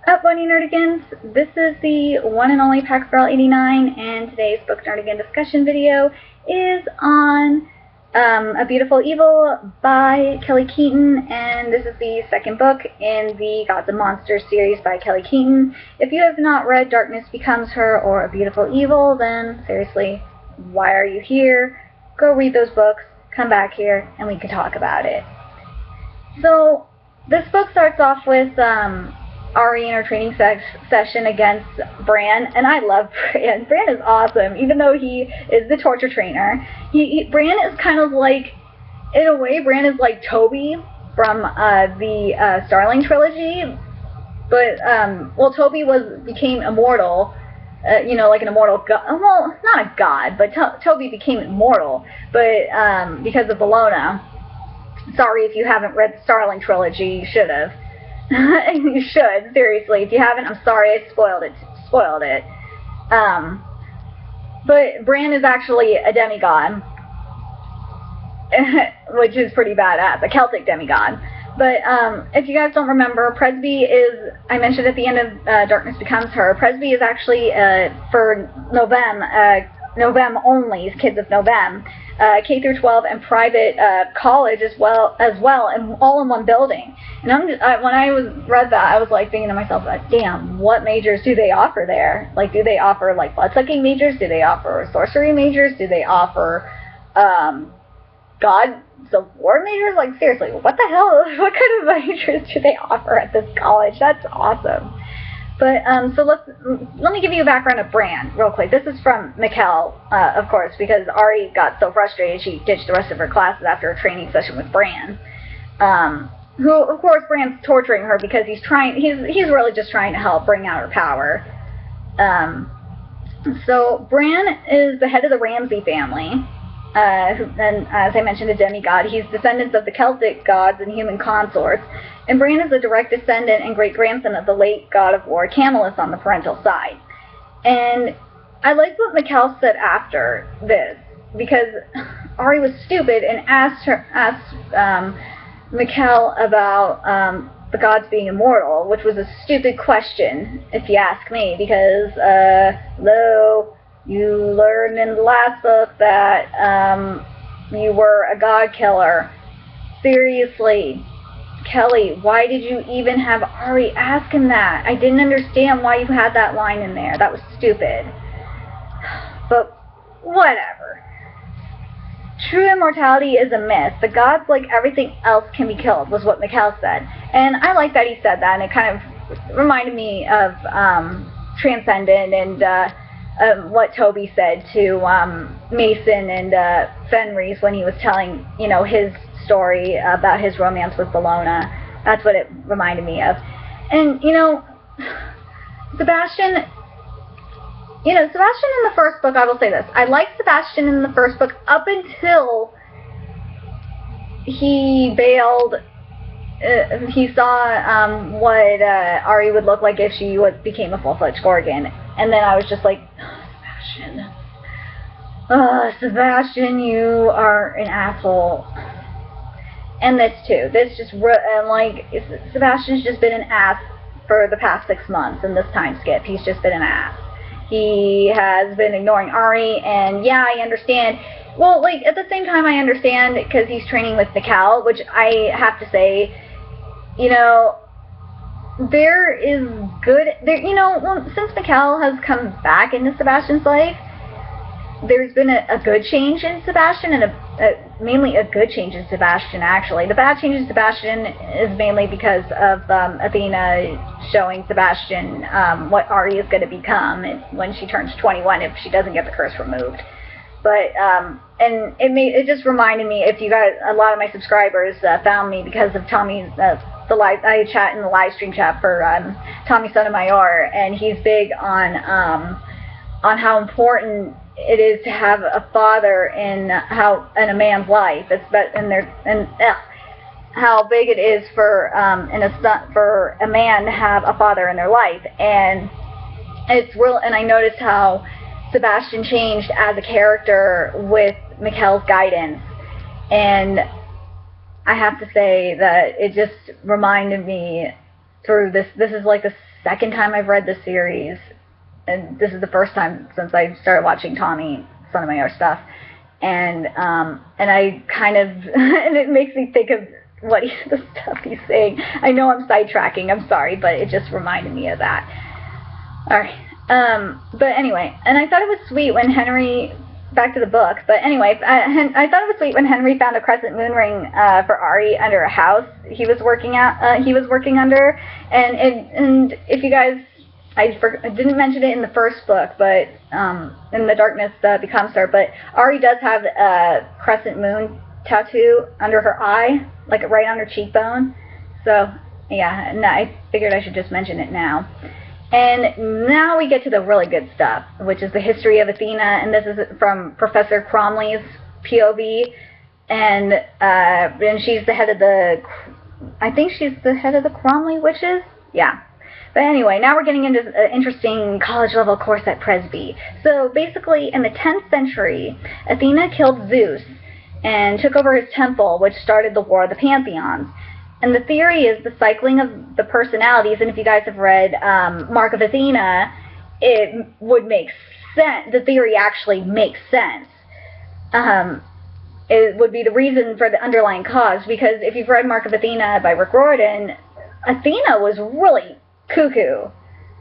Up, Bunny Nerdigans! This is the one and only Pack Girl 89, and today's Book Nerdigan discussion video is on A Beautiful Evil by Kelly Keaton, and this is the second book in the Gods and Monsters series by Kelly Keaton. If you have not read Darkness Becomes Her or A Beautiful Evil, then seriously, why are you here? Go read those books, come back here, and we can talk about it. So, this book starts off with Ari in her training session against Bran, and I love Bran. Bran is awesome, even though he is the torture trainer. Bran is kind of like, in a way, Bran is like Toby from the Starling trilogy, but, well, Toby became immortal, like an immortal god. Well, not a god, but Toby became immortal, but because of Bologna. Sorry if you haven't read the Starling trilogy, you should have. You should, seriously. If you haven't, I'm sorry, I spoiled it. But Bran is actually a demigod, which is pretty badass, a Celtic demigod. But if you guys don't remember, Presby is, I mentioned at the end of Darkness Becomes Her, Presby is actually for Novem only, kids of Novem. K through 12 and private college as well, and all in one building. And when I read that, I was like thinking to myself, damn, what majors do they offer there? Like, do they offer like bloodsucking majors? Do they offer sorcery majors? Do they offer gods of war majors? Like, seriously, what the hell? What kind of majors do they offer at this college? That's awesome. But, so let me give you a background of Bran real quick. This is from Mikkel, of course, because Ari got so frustrated she ditched the rest of her classes after a training session with Bran. Who, of course, Bran's torturing her because he's really just trying to help bring out her power. So Bran is the head of the Ramsay family. And as I mentioned, a demigod. He's descendants of the Celtic gods and human consorts. And Bran is a direct descendant and great-grandson of the late god of war, Camillus, on the parental side. And I like what Mikkel said after this, because Ari was stupid and asked Mikkel about the gods being immortal, which was a stupid question, if you ask me, because, hello, you learned in the last book that you were a god killer. Seriously, Kelly, why did you even have Ari ask him that? I didn't understand why you had that line in there. That was stupid. But whatever. True immortality is a myth. The gods, like everything else, can be killed, was what Mikkel said. And I like that he said that, and it kind of reminded me of Transcendent and what Toby said to Mason and Fenris when he was telling, his story about his romance with Bologna. That's what it reminded me of. And, Sebastian in the first book, I will say this. I liked Sebastian in the first book up until he bailed. He saw what Ari would look like if she became a full-fledged Gorgon. And then I was just like, Sebastian, you are an asshole. And this too. Sebastian's just been an ass for the past 6 months in this time skip. He's just been an ass. He has been ignoring Ari, and yeah, I understand. Well, at the same time, I understand because he's training with Mikkel, which I have to say, there is good, since Mikkel has come back into Sebastian's life, there's been a good change in Sebastian, and mainly a good change in Sebastian, actually. The bad change in Sebastian is mainly because of Athena showing Sebastian what Ari is going to become when she turns 21 if she doesn't get the curse removed. But, and it just reminded me, if you guys, a lot of my subscribers found me because of Tommy's, I chat in the live stream chat for Tommy Sotomayor, and he's big on how important it is to have a father in a man's life. How big it is for a man to have a father in their life, and it's real. And I noticed how Sebastian changed as a character with Mikkel's guidance, and I have to say that it just reminded me through this. This is like the second time I've read this series, and this is the first time since I started watching Tommy Sotomayor stuff. And I kind of, and it makes me think of the stuff he's saying. I know I'm sidetracking, I'm sorry, but it just reminded me of that. Alright, but anyway, and I thought it was sweet when Henry, back to the book, but anyway, I thought it was sweet when Henry found a crescent moon ring for Ari under a house he was working under, and if you guys, I didn't mention it in the first book, but in The Darkness Becomes Her, but Ari does have a crescent moon tattoo under her eye, like right on her cheekbone. So yeah, and I figured I should just mention it now. And now we get to the really good stuff, which is the history of Athena, and this is from Professor Cromley's POV, and she's the head of the, I think she's the head of the Cromley witches? Yeah. But anyway, now we're getting into an interesting college-level course at Presby. So basically, in the 10th century, Athena killed Zeus and took over his temple, which started the War of the Pantheons. And the theory is the cycling of the personalities, and if you guys have read Mark of Athena, it would make sense. The theory actually makes sense. It would be the reason for the underlying cause, because if you've read Mark of Athena by Rick Riordan, Athena was really cuckoo.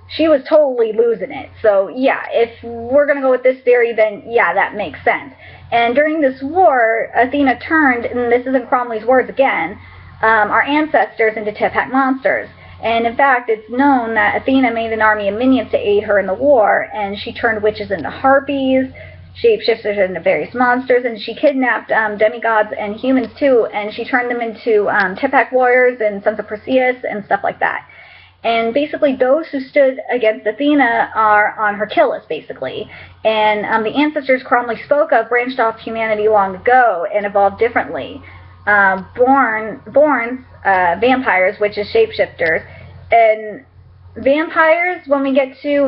She was totally losing it. So yeah, if we're going to go with this theory, then yeah, that makes sense. And during this war, Athena turned, and this is in Cromley's words again, our ancestors into tip-hack monsters. And in fact, it's known that Athena made an army of minions to aid her in the war, and she turned witches into harpies, shapeshifters into various monsters, and she kidnapped demigods and humans too, and she turned them into tip-hack warriors and sons of Perseus and stuff like that. And basically, those who stood against Athena are on her kill list, basically. And the ancestors Cromley spoke of branched off humanity long ago and evolved differently. Borns, vampires, which is shapeshifters. And vampires, when we get to,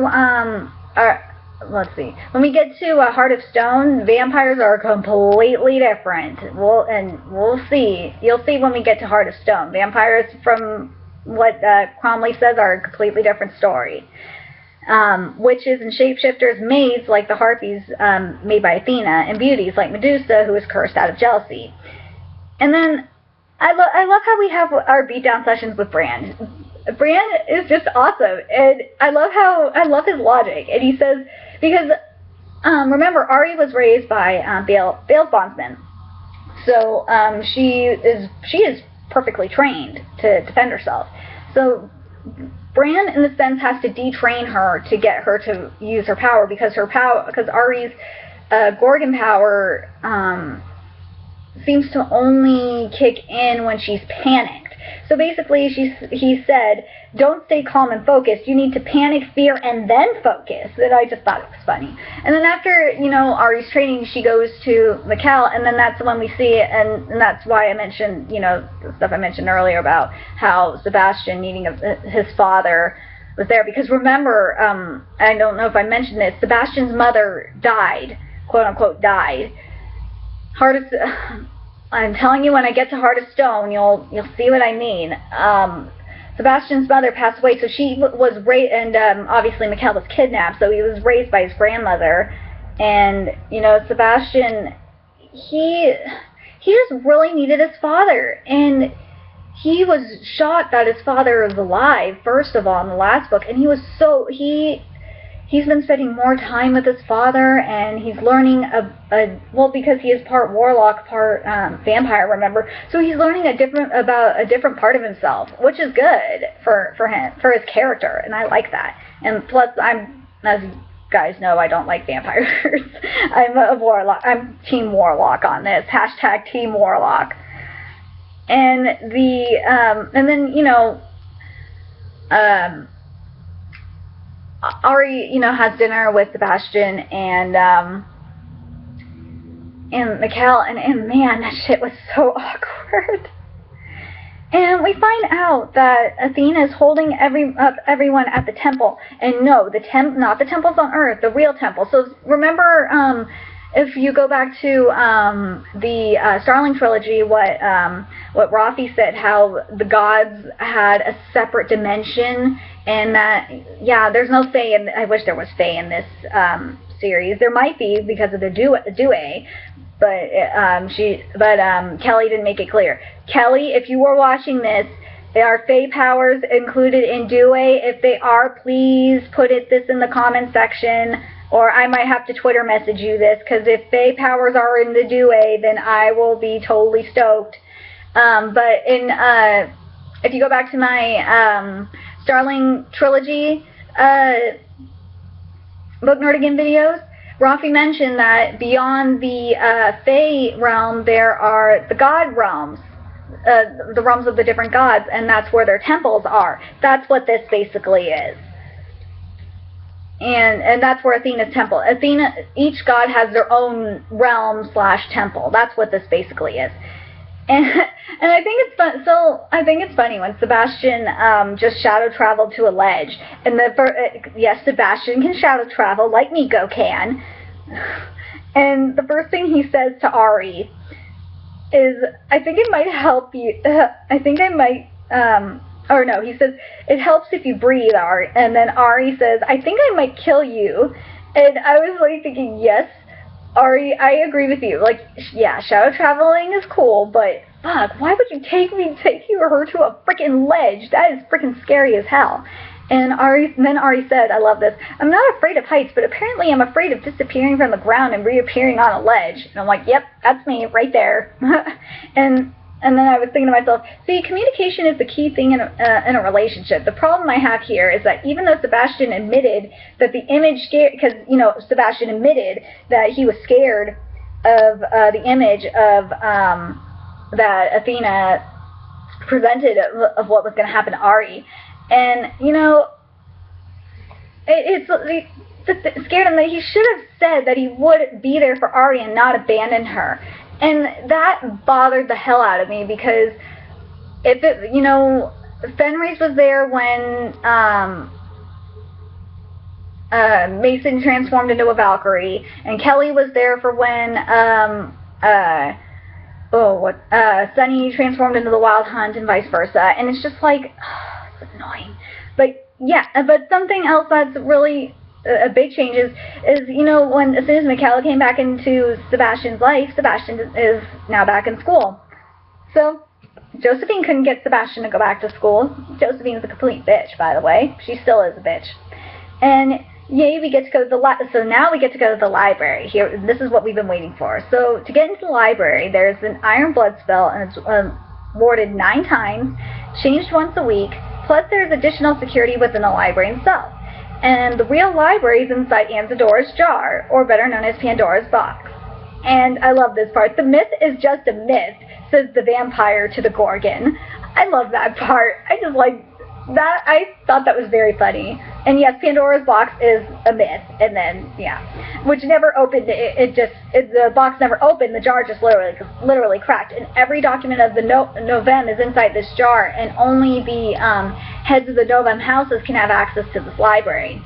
let's see, when we get to Heart of Stone, vampires are completely different. We'll see. You'll see when we get to Heart of Stone. Vampires, from what Cromley says, are a completely different story. Witches and shapeshifters, maids like the harpies made by Athena, and beauties like Medusa, who is cursed out of jealousy. And then I love how we have our beatdown sessions with Brand. Brand is just awesome, and I love his logic. And he says, because remember, Ari was raised by Bale's bondsman, so she is perfectly trained to defend herself. So Bran, in a sense, has to detrain her to get her to use her power, because Ari's Gorgon power seems to only kick in when she's panicked. So basically, he said, don't stay calm and focused. You need to panic, fear, and then focus. And I just thought it was funny. And then after, Ari's training, she goes to Mikkel, and then that's when we see it, and that's why I mentioned, the stuff I mentioned earlier about how Sebastian needing his father was there. Because remember, I don't know if I mentioned this, Sebastian's mother died, quote-unquote died. I'm telling you, when I get to Heart of Stone, you'll see what I mean. Sebastian's mother passed away, so she was raised, and obviously Mikkel was kidnapped, so he was raised by his grandmother. And Sebastian, he just really needed his father, and he was shocked that his father was alive. First of all, in the last book, and he's been spending more time with his father, and he's learning because he is part warlock, part vampire, remember? So he's learning about a different part of himself, which is good for him, for his character, and I like that. And plus, as you guys know, I don't like vampires. I'm a warlock. I'm Team Warlock on this. # Team Warlock. And then Ari, has dinner with Sebastian and Mikkel, and man, that shit was so awkward. And we find out that Athena is holding everyone at the temple, and no, not the temples on Earth, the real temple. So remember if you go back to the Starling trilogy, what Rafi said, how the gods had a separate dimension, and that, yeah, there's no Fae, and I wish there was Fae in this series. There might be because of the Due, but Kelly didn't make it clear. Kelly, if you are watching this, are Fae powers included in Due? If they are, please put this in the comment section, or I might have to Twitter message you this, because if Fae powers are in the Due, then I will be totally stoked. But if you go back to my Starling trilogy book nerdigan videos, Rafi mentioned that beyond the Fae realm, there are the god realms. The realms of the different gods, and that's where their temples are. That's what this basically is. And that's where Athena's temple. Each god has their own realm / temple. That's what this basically is. And I think it's fun. So I think it's funny when Sebastian just shadow traveled to a ledge, and yes, Sebastian can shadow travel like Nico can. And the first thing he says to Ari is, I think it might help you, or no, he says, it helps if you breathe, Ari. And then Ari says, I think I might kill you. And I was like thinking, yes, Ari, I agree with you. Like, yeah, shadow traveling is cool, but fuck, why would you take you or her to a freaking ledge? That is freaking scary as hell. And then Ari said, I love this, I'm not afraid of heights, but apparently I'm afraid of disappearing from the ground and reappearing on a ledge. And I'm like, yep, that's me right there. and then I was thinking to myself, see, communication is the key thing in a relationship. The problem I have here is that even though Sebastian admitted that the image scared, because, Sebastian admitted that he was scared of the image of that Athena presented of what was going to happen to Ari. And, it scared him that he should have said that he would be there for Ari and not abandon her. And that bothered the hell out of me, because Fenris was there when Mason transformed into a Valkyrie, and Kelly was there for when Sunny transformed into the Wild Hunt, and vice versa. And it's just like, it's annoying. But yeah, but something else that's really a big change is as soon as Michaela came back into Sebastian's life, Sebastian is now back in school. So Josephine couldn't get Sebastian to go back to school. Josephine's a complete bitch, by the way. She still is a bitch. And yay, we get to go to so now we get to go to the library. Here, this is what we've been waiting for. So to get into the library, there's an Iron Blood spell, and it's warded 9 times, changed once a week. Plus, there's additional security within the library itself. And the real library is inside Anzadora's jar, or better known as Pandora's box. And I love this part. The myth is just a myth, says the vampire to the Gorgon. I love that part. I just like that. I thought that was very funny. And yes, Pandora's box is a myth. And then, yeah, which never opened. The box never opened. The jar just literally cracked. And every document of the Novem is inside this jar, and only the heads of the Novem houses can have access to this library.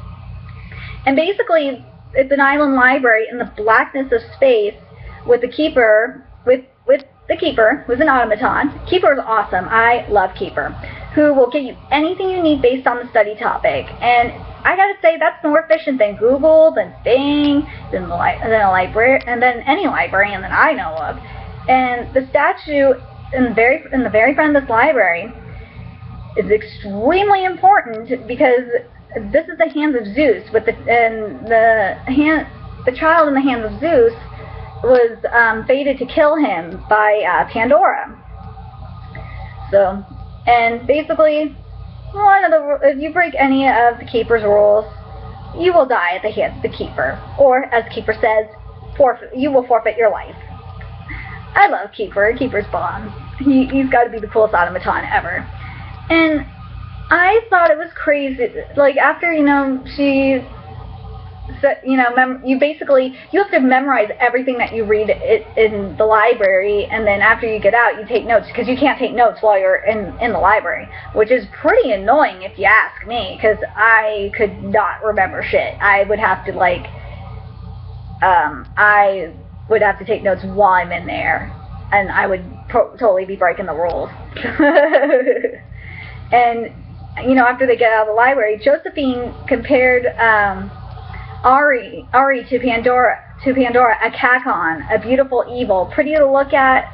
And basically, it's an island library in the blackness of space with the keeper, the Keeper, who's an automaton. Keeper is awesome. I love Keeper, who will give you anything you need based on the study topic. And I gotta say, that's more efficient than Google, than Bing, than a library, and then any librarian that I know of. And the statue in the very front of this library is extremely important, because this is the hands of Zeus, the child in the hands of Zeus was fated to kill him by Pandora. So, and basically, if you break any of the Keeper's rules, you will die at the hands of the Keeper, or as Keeper says, you will forfeit your life. I love Keeper. Keeper's bomb. He's got to be the coolest automaton ever. And I thought it was crazy. Like, after she. So, you have to memorize everything that you read in the library, and then after you get out, you take notes, because you can't take notes while you're in the library, which is pretty annoying if you ask me, because I could not remember shit. I would have to, I would have to take notes while I'm in there, and I would totally be breaking the rules. And, you know, after they get out of the library, Josephine compared Ari to Pandora, a Cacon, a beautiful evil, pretty to look at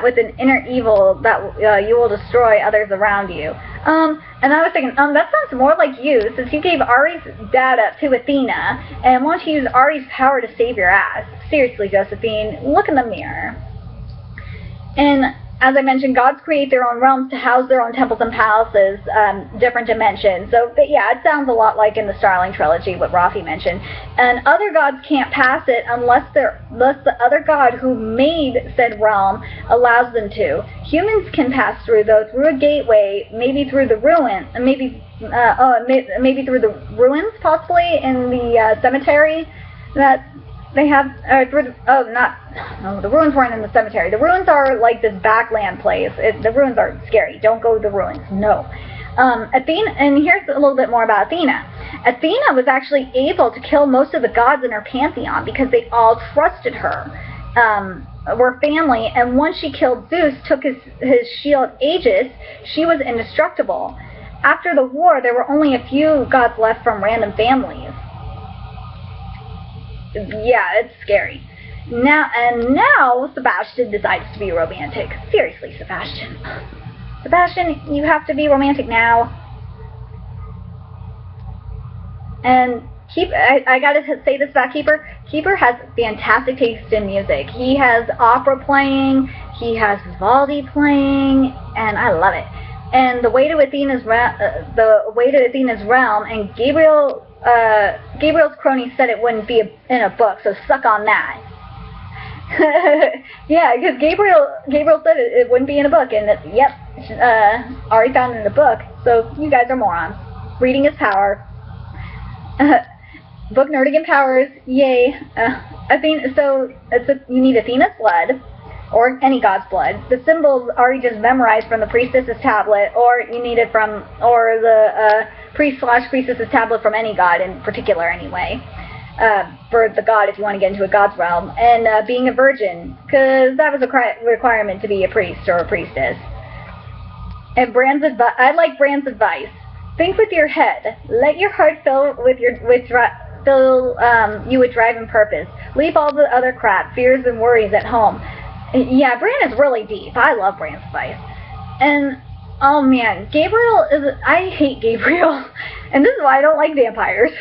with an inner evil that you will destroy others around you. And I was thinking, that sounds more like you, since you gave Ari's dad up to Athena, and want to use Ari's power to save your ass. Seriously, Josephine, look in the mirror. And as I mentioned, gods create their own realms to house their own temples and palaces, different dimensions. So, but yeah, it sounds a lot like in the Starling trilogy, what Rafi mentioned. And other gods can't pass it unless the other god who made said realm allows them to. Humans can pass through, though, through a gateway, maybe through the ruin, maybe through the ruins, possibly in the cemetery that they have, the ruins weren't in the cemetery. The ruins are like this backland place. The ruins are scary. Don't go to the ruins. No. Athena, and here's a little bit more about Athena. Athena was actually able to kill most of the gods in her pantheon because they all trusted her. Were family, and once she killed Zeus, took his shield Aegis, she was indestructible. After the war, there were only a few gods left from random families. Yeah, it's scary. Now Sebastian decides to be romantic. Seriously, Sebastian. Sebastian, you have to be romantic now. And I gotta say this about Keeper. Keeper has fantastic taste in music. He has opera playing, he has Vivaldi playing, and I love it. And the way to Athena's realm, and Gabriel's crony said it wouldn't be in a book, so suck on that. Yeah, because Gabriel said it wouldn't be in a book, and already found it in a book, so you guys are morons. Reading is power. Book nerding empowers, yay. Athena, so you need Athena's blood, or any god's blood. The symbols already just memorized from the priestess's tablet, or you need it from, or the priest/priestess's tablet from any god in particular anyway. For the god, if you want to get into a god's realm. And being a virgin, because that was a requirement to be a priest or a priestess. And I like Brand's advice. Think with your head. Let your heart fill you with drive and purpose. Leave all the other crap, fears and worries at home. Yeah, Brand is really deep. I love Brand's advice. And, oh man, I hate Gabriel. And this is why I don't like vampires.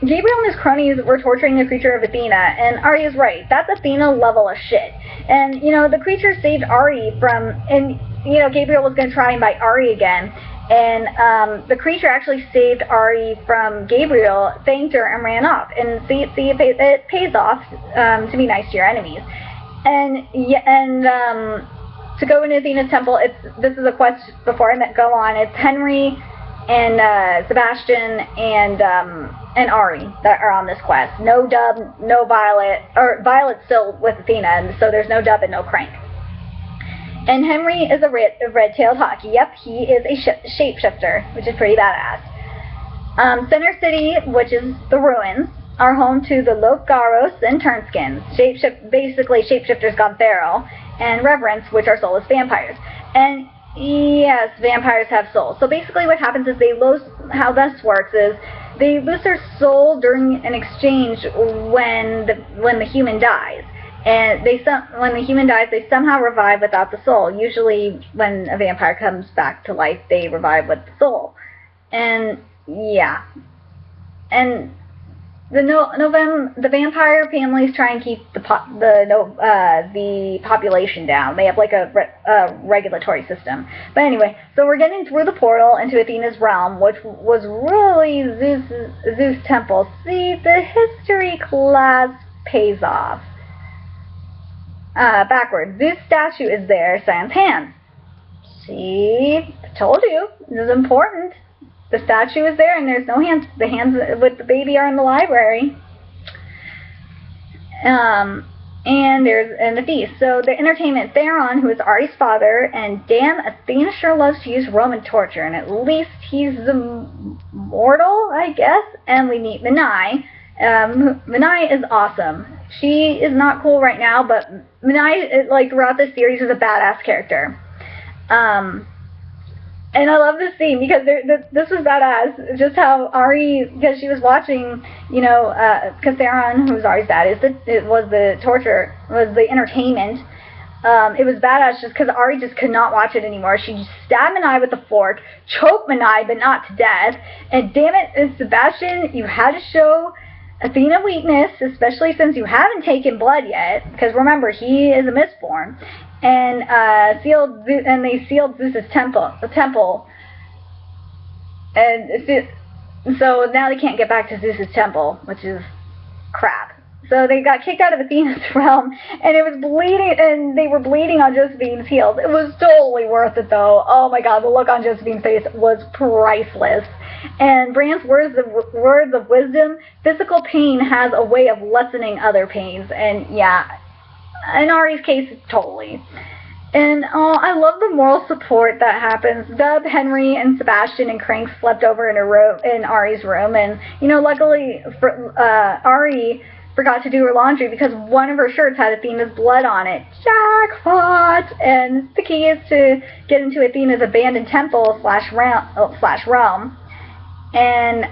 Gabriel and his cronies were torturing the creature of Athena, and Ari is right. That's Athena level of shit. And, you know, the creature saved Ari from, and, you know, Gabriel was going to try and bite Ari again. And the creature actually saved Ari from Gabriel, thanked her, and ran off. And see, it pays off to be nice to your enemies. And to go into Athena's temple, this is a quest before I go on. It's Henry and Sebastian and Ari that are on this quest. No Dub, no Violet, or Violet's still with Athena, and so there's no Dub and no Crank. And Henry is a red-tailed hawk. Yep, he is a shapeshifter, which is pretty badass. Center City, which is the ruins, are home to the Lofgaros and Turnskins, basically shapeshifters gone feral, and Reverence, which are soulless vampires. And yes, vampires have souls. So basically what happens is how this works is they lose their soul during an exchange when the human dies. And when the human dies, they somehow revive without the soul. Usually when a vampire comes back to life, they revive with the soul. And yeah. And the vampire families try and keep the population down. They have like a regulatory system. But anyway, so we're getting through the portal into Athena's realm, which was really Zeus' temple. See, the history class pays off. Backwards. Zeus' statue is there, sans hands. See, I told you, this is important. The statue is there and there's no hands. The hands with the baby are in the library. And the feast. So the entertainment, Theron, who is Ari's father, and damn, Athena sure loves to use Roman torture, and at least he's immortal, I guess. And we meet Menai, Minai is awesome. She is not cool right now, but Minai, like, throughout the series, is a badass character. And I love this scene because this was badass. Just how Ari, because she was watching, you know, because Theron, who's Ari's dad, was the entertainment. It was badass just because Ari just could not watch it anymore. She just stabbed Minai with a fork, choked Minai, but not to death. And damn it, Sebastian, you had to show Athena weakness, especially since you haven't taken blood yet. Because remember, he is a mistborn. And they sealed Zeus's temple. And so now they can't get back to Zeus's temple, which is crap. So they got kicked out of Athena's realm, and it was bleeding, and they were bleeding on Josephine's heels. It was totally worth it, though. Oh my god, the look on Josephine's face was priceless. And Bran's words of wisdom: physical pain has a way of lessening other pains, and yeah, in Ari's case, totally. And oh, I love the moral support that happens. Dub, Henry, and Sebastian and Crank slept over in Ari's room, and you know, luckily for Ari forgot to do her laundry because one of her shirts had Athena's blood on it. Jackpot! And the key is to get into Athena's abandoned temple slash realm. And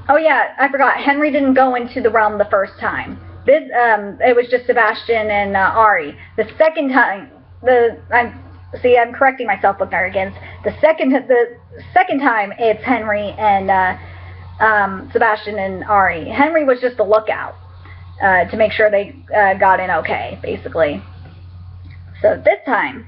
oh yeah, I forgot. Henry didn't go into the realm the first time. It was just Sebastian and Ari. The second time. I'm correcting myself, Book Nerdigans. The second time it's Henry and Sebastian and Ari. Henry was just the lookout to make sure they got in okay, basically. So this time,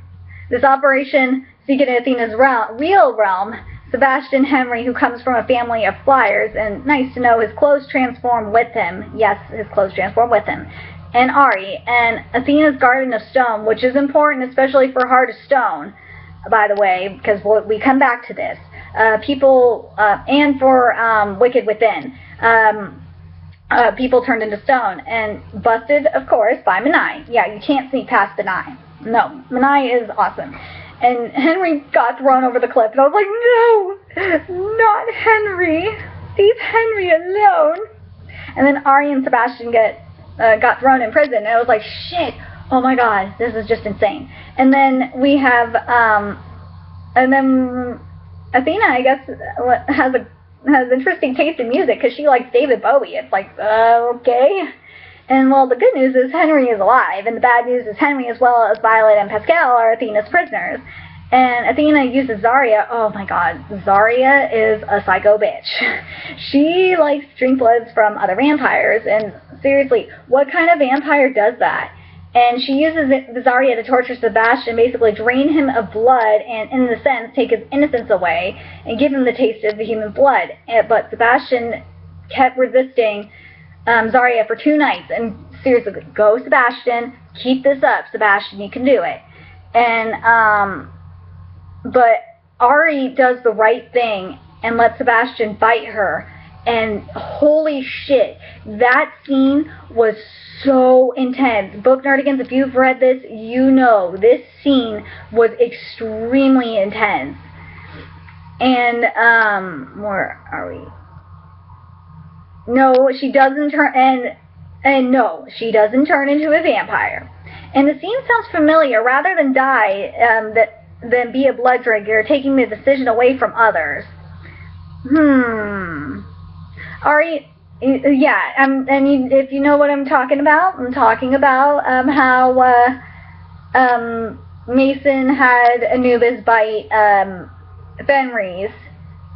this operation seeking Athena's real realm, Sebastian Henry, who comes from a family of flyers, and nice to know his clothes transform with him. Yes, his clothes transform with him. And Ari, and Athena's Garden of Stone, which is important, especially for Heart of Stone, by the way, because we come back to this. And for Wicked Within. People turned into stone, and busted, of course, by Minai. Yeah, you can't sneak past Minai. No, Minai is awesome. And Henry got thrown over the cliff, and I was like, no, not Henry. Leave Henry alone. And then Ari and Sebastian got thrown in prison, and I was like, shit, oh my god, this is just insane. And then we have, and then Athena, I guess, has interesting taste in music, because she likes David Bowie. It's like, okay. And, well, the good news is Henry is alive, and the bad news is Henry, as well as Violet and Pascal, are Athena's prisoners. And Athena uses Zarya. Oh my god, Zarya is a psycho bitch. She likes to drink bloods from other vampires, and seriously, what kind of vampire does that? And she uses Zarya to torture Sebastian, basically drain him of blood, and in a sense, take his innocence away, and give him the taste of the human blood. But Sebastian kept resisting Zarya for 2 nights, and seriously, go Sebastian, keep this up, Sebastian, you can do it. And, but Ari does the right thing and lets Sebastian bite her, and holy shit, that scene was so intense. Book Nerdigans, if you've read this, you know this scene was extremely intense. And, where are we? No, she doesn't turn, and no, she doesn't turn into a vampire. And the scene sounds familiar. Rather than die, than be a blood drinker, taking the decision away from others. Ari, yeah, and if you know what I'm talking about how Mason had Anubis bite Fenris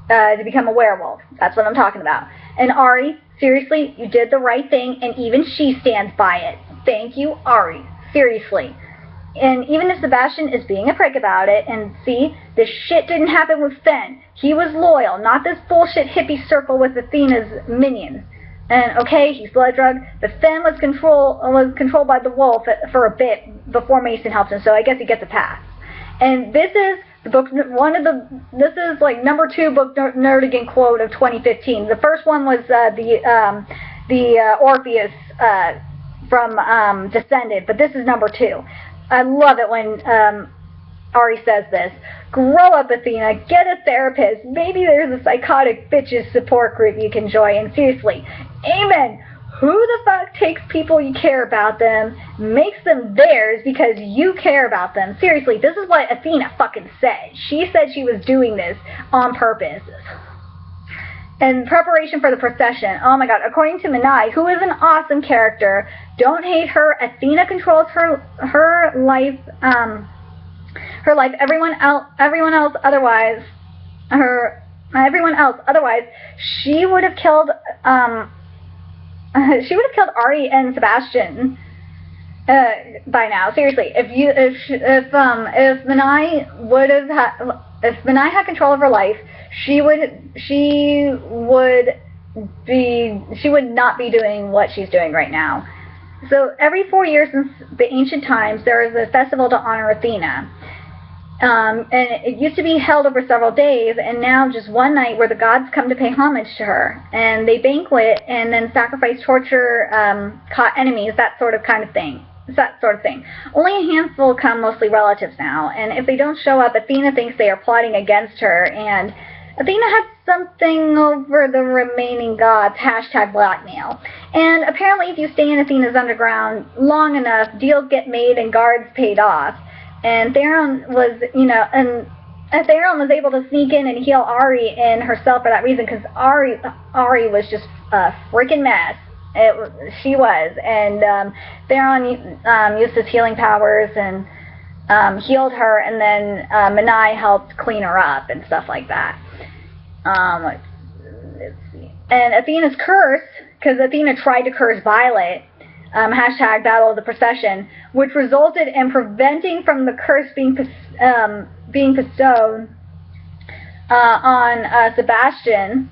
to become a werewolf. That's what I'm talking about. And Ari, seriously, you did the right thing, and even she stands by it. Thank you, Ari. Seriously. And even if Sebastian is being a prick about it, and see, this shit didn't happen with Fen. He was loyal, not this bullshit hippie circle with Athena's minions. And okay, he's blood drugged, but Fen was controlled by the wolf for a bit before Mason helped him, so I guess he gets a pass. And this is the book, this is like number 2 Book Nerdigan quote of 2015. The first one was the Orpheus from Descended, but this is number 2. I love it when Ari says this. Grow up, Athena. Get a therapist. Maybe there's a psychotic bitches support group you can join. And seriously, amen. who the fuck takes people you care about them, makes them theirs because you care about them? Seriously, this is what Athena fucking said. She said she was doing this on purpose. In preparation for the procession, oh my god, according to Menai, who is an awesome character, don't hate her, Athena controls her life, everyone else otherwise, she would have killed, Ari and Sebastian by now. Seriously, if Menai had control of her life, she would not be doing what she's doing right now. So every 4 years since the ancient times, there is a festival to honor Athena. And it used to be held over several days, and now just one night where the gods come to pay homage to her. And they banquet and then sacrifice, torture, caught enemies, that sort of thing. Only a handful come, mostly relatives now. And if they don't show up, Athena thinks they are plotting against her. And Athena had something over the remaining gods, #blackmail. And apparently if you stay in Athena's underground long enough, deals get made and guards paid off. And Theron was, Theron was able to sneak in and heal Ari and herself for that reason, because Ari was just a freaking mess. She was. And Theron used his healing powers and healed her, and then Menai helped clean her up and stuff like that. Let's see. And Athena's curse, because Athena tried to curse Violet, #Battle of the Procession, which resulted in preventing from the curse being bestowed on Sebastian,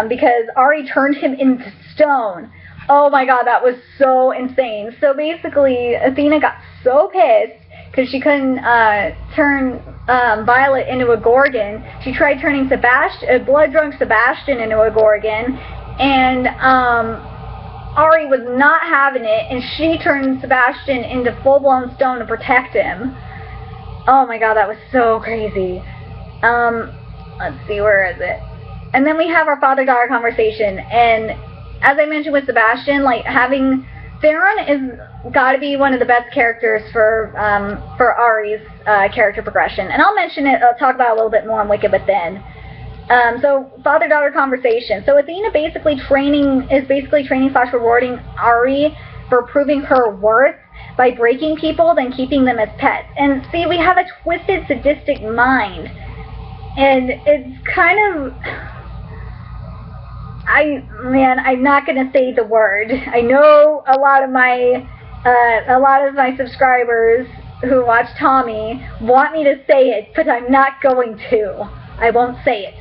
because Ari turned him into stone. Oh my god, that was so insane. So basically, Athena got so pissed because she couldn't turn Violet into a Gorgon. She tried turning blood-drunk Sebastian into a Gorgon, and Ari was not having it, and she turned Sebastian into full-blown stone to protect him. Oh my god, that was so crazy. Let's see, where is it? And then we have our father-daughter conversation, and as I mentioned with Sebastian, having Theron is got to be one of the best characters for Ari's character progression, and I'll talk about it a little bit more on Wicked Within. So father-daughter conversation. So Athena is basically training/rewarding Ari for proving her worth by breaking people, then keeping them as pets. And see, we have a twisted, sadistic mind, and it's kind of. I'm not gonna say the word. I know a lot of my subscribers who watch Tommy want me to say it, but I'm not going to. I won't say it.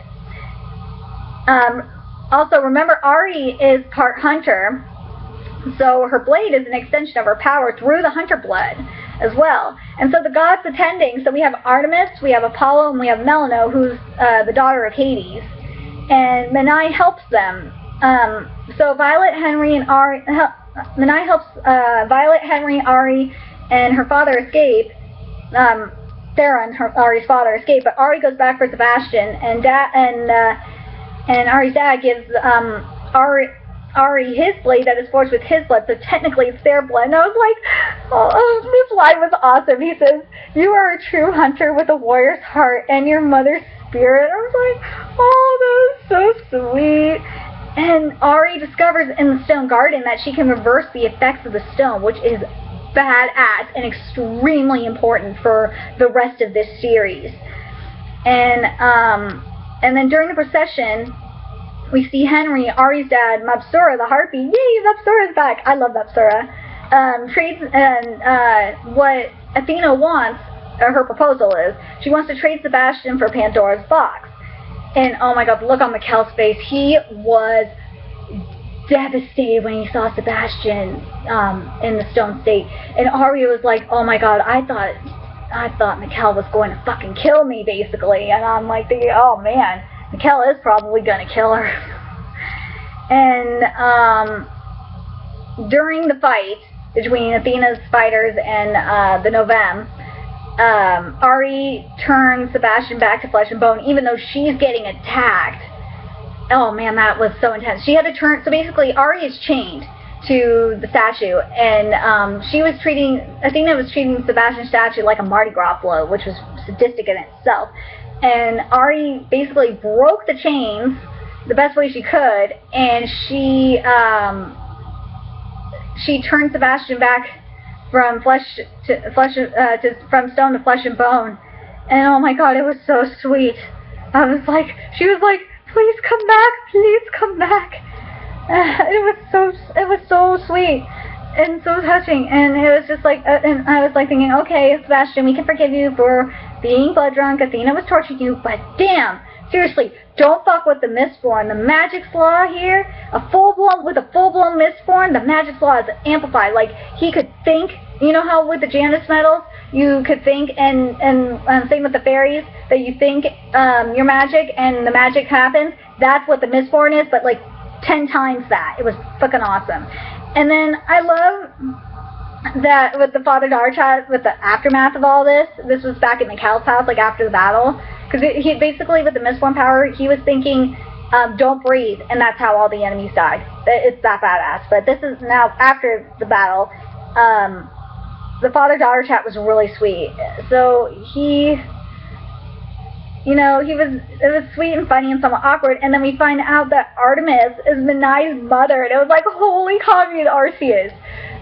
Also, remember, Ari is part hunter, so her blade is an extension of her power through the hunter blood as well. And so the gods attending, so we have Artemis, we have Apollo, and we have Melano, who's the daughter of Hades. And Menai helps them. So Violet, Henry, and Ari. Menai helps Violet, Henry, Ari, and her father escape. Theron, Ari's father, escape. But Ari goes back for Sebastian, and Ari's dad gives Ari his blade that is forged with his blood. So technically, it's their blood. And I was like, oh, this line was awesome. He says, "You are a true hunter with a warrior's heart and your mother's spirit." I was like, oh, that was so sweet. And Ari discovers in the stone garden that she can reverse the effects of the stone, which is badass and extremely important for the rest of this series. And then during the procession, we see Henry, Ari's dad, Mabsura, the harpy. Yay, Mabsura's back. I love Mabsura. Trades, and what Athena wants, or her proposal is, she wants to trade Sebastian for Pandora's box. And oh my god, look on Mikkel's face. He was devastated when he saw Sebastian in the stone state. And Ari was like, oh my god, I thought Mikkel was going to fucking kill me, basically. And I'm like thinking, oh man, Mikkel is probably going to kill her. And during the fight between Athena's fighters and the Novem, Ari turns Sebastian back to flesh and bone, even though she's getting attacked. Oh man, that was so intense. She had to turn, so basically Ari is chained. to the statue, and Athena was treating Sebastian's statue like a Mardi Gras float, which was sadistic in itself. And Ari basically broke the chains the best way she could, and she turned Sebastian back from from stone to flesh and bone. And oh my God, it was so sweet. She was like, please come back, please come back. It was so sweet and so touching, and it was just like, and I was like thinking, okay, Sebastian, we can forgive you for being blood drunk. Athena was torturing you, but damn, seriously, don't fuck with the Mistborn. The magic's law here, with a full-blown Mistborn, the magic's law is amplified. Like, he could think, you know how with the Janus metals, you could think, and same with the fairies, that you think your magic and the magic happens. That's what the Mistborn is, but like 10 times that. It was fucking awesome. And then I love that with the father-daughter chat, with the aftermath of all this was back at Mikkel's house, like after the battle, because he basically, with the Mistborn power, he was thinking, don't breathe, and that's how all the enemies died. It's that badass. But this is now after the battle. The father-daughter chat was really sweet. So it was sweet and funny and somewhat awkward, and then we find out that Artemis is Menai's mother, and it was like, holy commune, Arceus.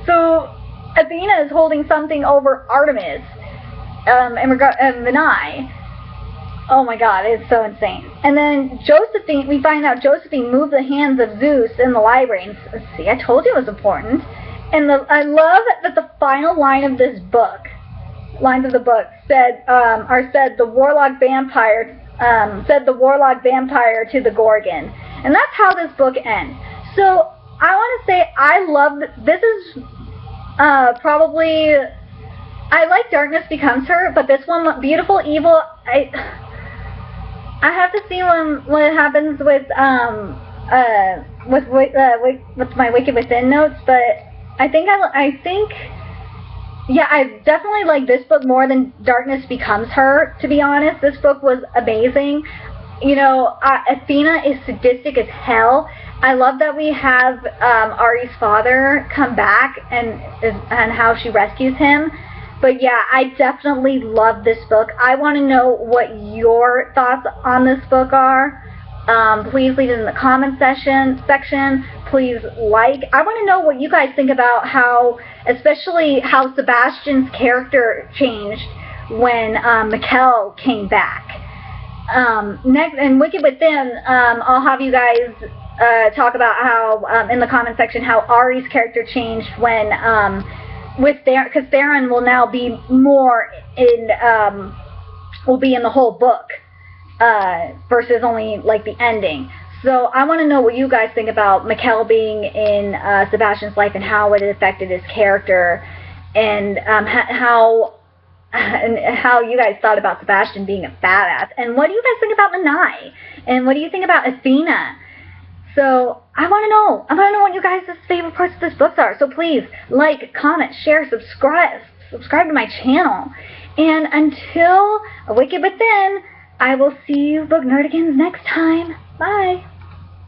So Athena is holding something over Artemis, and Menai. Oh my God, it's so insane. And then Josephine, we find out Josephine moved the hands of Zeus in the library, and see, I told you it was important. And I love that the final lines of the book said the warlock vampire to the Gorgon, and that's how this book ends. So I want to say I love this is probably, I like Darkness Becomes Her, but this one, Beautiful Evil, I have to see what happens with my Wicked Within notes, but I definitely like this book more than Darkness Becomes Her, to be honest. This book was amazing. You know, Athena is sadistic as hell. I love that we have Ari's father come back and how she rescues him. But yeah, I definitely love this book. I want to know what your thoughts on this book are. Please leave it in the comment section. Please like. I want to know what you guys think about especially how Sebastian's character changed when Mikkel came back. Next, in Wicked Within, I'll have you guys talk about how, in the comment section, how Ari's character changed when, because Theron will now be more will be in the whole book, versus only like the ending. So I want to know what you guys think about Mikkel being in Sebastian's life and how it affected his character, and how you guys thought about Sebastian being a badass, and what do you guys think about Menai, and what do you think about Athena? So I want to know what you guys' favorite parts of this book are. So please like, comment, share, subscribe to my channel. And until A Wicked Within, I will see you book nerdigans next time. Bye.